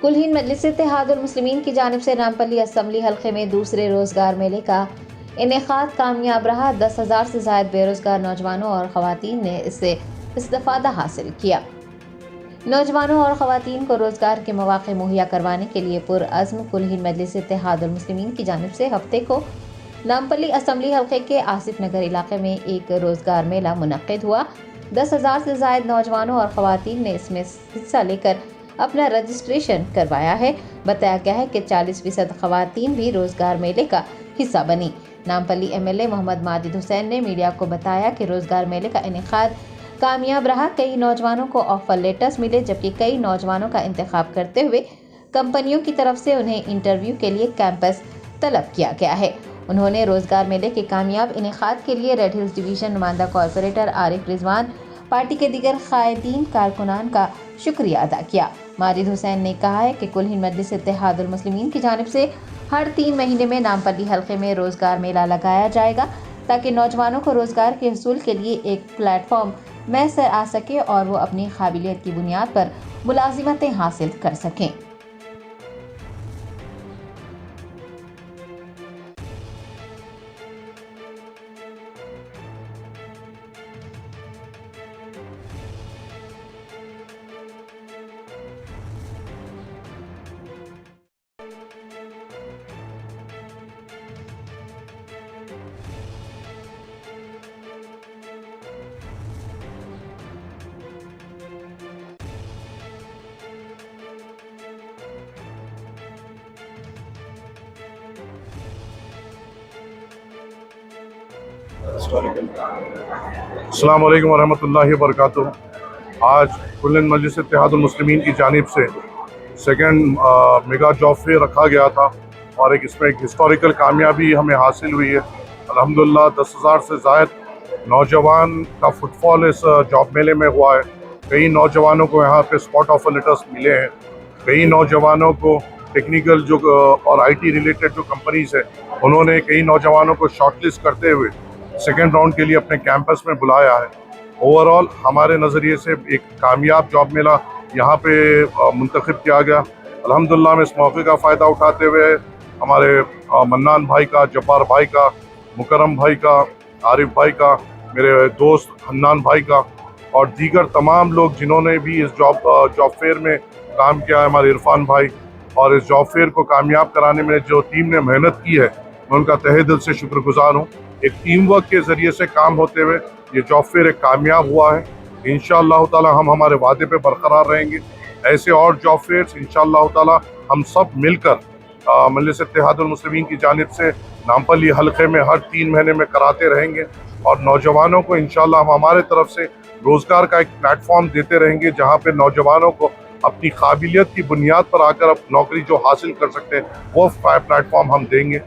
کل ہند مجلس اتحاد المسلمین کی جانب سے نامپلی اسمبلی حلقے میں دوسرے روزگار میلے کا انعقاد کامیاب رہا۔ 10,000 سے زائد بے روزگار نوجوانوں اور خواتین نے اس سے استفادہ حاصل کیا۔ نوجوانوں اور خواتین کو روزگار کے مواقع مہیا کروانے کے لیے پرعزم کل ہند مجلس اتحاد المسلمین کی جانب سے ہفتے کو نامپلی اسمبلی حلقے کے آصف نگر علاقے میں ایک روزگار میلہ منعقد ہوا۔ 10,000 سے زائد نوجوانوں اور خواتین نے اس میں حصہ لے کر اپنا رجسٹریشن کروایا ہے۔ بتایا گیا ہے کہ 40% خواتین بھی روزگار میلے کا حصہ بنی۔ نامپلی MLA محمد ماجد حسین نے میڈیا کو بتایا کہ روزگار میلے کا انعقاد کامیاب رہا۔ کئی نوجوانوں کو آفر لیٹرز ملے، جبکہ کئی نوجوانوں کا انتخاب کرتے ہوئے کمپنیوں کی طرف سے انہیں انٹرویو کے لیے کیمپس طلب کیا گیا ہے۔ انہوں نے روزگار میلے کے کامیاب انعقاد کے لیے ریڈ ہلز ڈویژن نمائندہ کارپوریٹر عارف رضوان، پارٹی کے دیگر قائدین کارکنان کا شکریہ ادا کیا۔ ماجد حسین نے کہا ہے کہ کل ہند مجلس اتحاد المسلمین کی جانب سے ہر 3 مہینے میں نامپلی حلقے میں روزگار میلہ لگایا جائے گا تاکہ نوجوانوں کو روزگار کے حصول کے لیے ایک پلیٹ فارم میسر آ سکے اور وہ اپنی قابلیت کی بنیاد پر ملازمتیں حاصل کر سکیں۔ السلام علیکم ورحمۃ اللہ وبرکاتہ۔ آج کل ہند مجلس اتحاد المسلمین کی جانب سے سیکنڈ میگا جاب فیئر رکھا گیا تھا اور اس میں ایک ہسٹوریکل کامیابی ہمیں حاصل ہوئی ہے۔ الحمدللہ 10,000 سے زائد نوجوان کا فٹ فال اس جاب میلے میں ہوا ہے۔ کئی نوجوانوں کو یہاں پہ اسپاٹ آفر لیٹرز ملے ہیں۔ کئی نوجوانوں کو ٹیکنیکل اور IT ریلیٹڈ جو کمپنیز ہیں انہوں نے کئی نوجوانوں کو شارٹ لسٹ کرتے ہوئے سیکنڈ راؤنڈ کے لیے اپنے کیمپس میں بلایا ہے۔ اوور آل ہمارے نظریے سے ایک کامیاب جاب میلہ یہاں پہ منتخب کیا گیا۔ الحمدللہ میں اس موقع کا فائدہ اٹھاتے ہوئے ہمارے منان بھائی کا، جبار بھائی کا، مکرم بھائی کا، عارف بھائی کا، میرے دوست حنان بھائی کا اور دیگر تمام لوگ جنہوں نے بھی اس جاب فیئر میں کام کیا ہے، ہمارے عرفان بھائی، اور اس جاب فیئر کو کامیاب کرانے میں جو ٹیم نے محنت کی ہے میں ان کا تہہ دل سے شکر گزار ہوں۔ ایک ٹیم ورک کے ذریعے سے کام ہوتے ہوئے یہ جاب فیئر ایک کامیاب ہوا ہے۔ انشاءاللہ تعالی ہم ہمارے وعدے پہ برقرار رہیں گے۔ ایسے اور جاب فیئرز انشاءاللہ تعالی ہم سب مل کر مجلس اتحاد المسلمین کی جانب سے نامپلی حلقے میں ہر 3 مہینے میں کراتے رہیں گے اور نوجوانوں کو انشاءاللہ ہم ہمارے طرف سے روزگار کا ایک پلیٹ فارم دیتے رہیں گے جہاں پہ نوجوانوں کو اپنی قابلیت کی بنیاد پر آ کر نوکری جو حاصل کر سکتے ہیں وہ پلیٹ فارم ہم دیں گے۔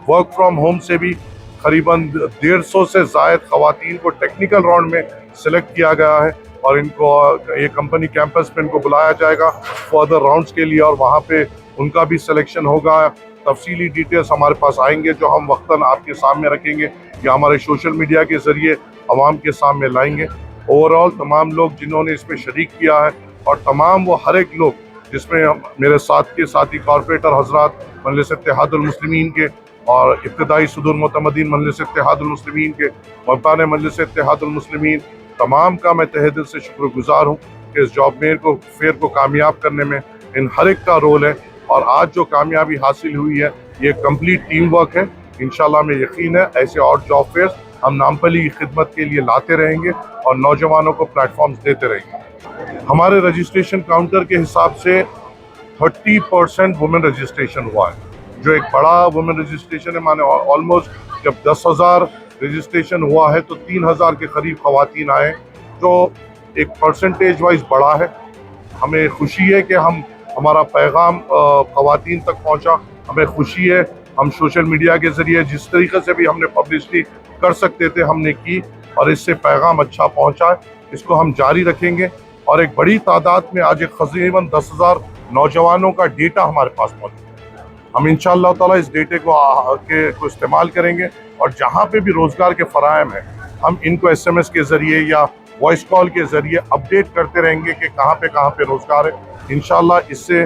ورک فرام ہوم سے بھی قریباً 150 سے زائد خواتین کو ٹیکنیکل راؤنڈ میں سلیکٹ کیا گیا ہے اور ان کو یہ کمپنی کیمپس میں ان کو بلایا جائے گا فردر راؤنڈز کے لیے اور وہاں پہ ان کا بھی سلیکشن ہوگا۔ تفصیلی ڈیٹیلز ہمارے پاس آئیں گے جو ہم وقتاً آپ کے سامنے رکھیں گے یا ہمارے سوشل میڈیا کے ذریعے عوام کے سامنے لائیں گے۔ اوورآل تمام لوگ جنہوں نے اس میں شریک کیا ہے اور تمام وہ ہر ایک لوگ جس میں میرے ساتھ کے ساتھی کارپوریٹر حضرات مجلس اتحاد المسلمین کے اور ابتدائی صدور معتمدین مجلس اتحاد المسلمین کے، مبان مجلس اتحاد المسلمین تمام کا میں تہہ دل سے شکر گزار ہوں کہ اس جاب فیئر کو کامیاب کرنے میں ان ہر ایک کا رول ہے اور آج جو کامیابی حاصل ہوئی ہے یہ کمپلیٹ ٹیم ورک ہے۔ انشاءاللہ ہمیں یقین ہے ایسے اور جاب فیئرز ہم نامپلی کی خدمت کے لیے لاتے رہیں گے اور نوجوانوں کو پلیٹ فارمز دیتے رہیں گے۔ ہمارے رجسٹریشن کاؤنٹر کے حساب سے 30% وومن رجسٹریشن ہوا ہے جو ایک بڑا وومن رجسٹریشن ہے۔ مانے آلموسٹ جب 10,000 رجسٹریشن ہوا ہے تو 3,000 کے قریب خواتین آئے جو ایک پرسنٹیج وائز بڑا ہے۔ ہمیں خوشی ہے کہ ہمارا پیغام خواتین تک پہنچا، ہمیں خوشی ہے ہم سوشل میڈیا کے ذریعے جس طریقے سے بھی ہم نے پبلسٹی کر سکتے تھے ہم نے کی اور اس سے پیغام اچھا پہنچا ہے۔ اس کو ہم جاری رکھیں گے اور ایک بڑی تعداد میں آج ایک قریباً 10,000 نوجوانوں کا ڈیٹا ہمارے پاس موجود ہے۔ ہم انشاءاللہ تعالی اس ڈیٹے کو استعمال کریں گے اور جہاں پہ بھی روزگار کے فراہم ہیں ہم ان کو SMS کے ذریعے یا وائس کال کے ذریعے اپڈیٹ کرتے رہیں گے کہ کہاں پہ روزگار ہے۔ انشاءاللہ اس سے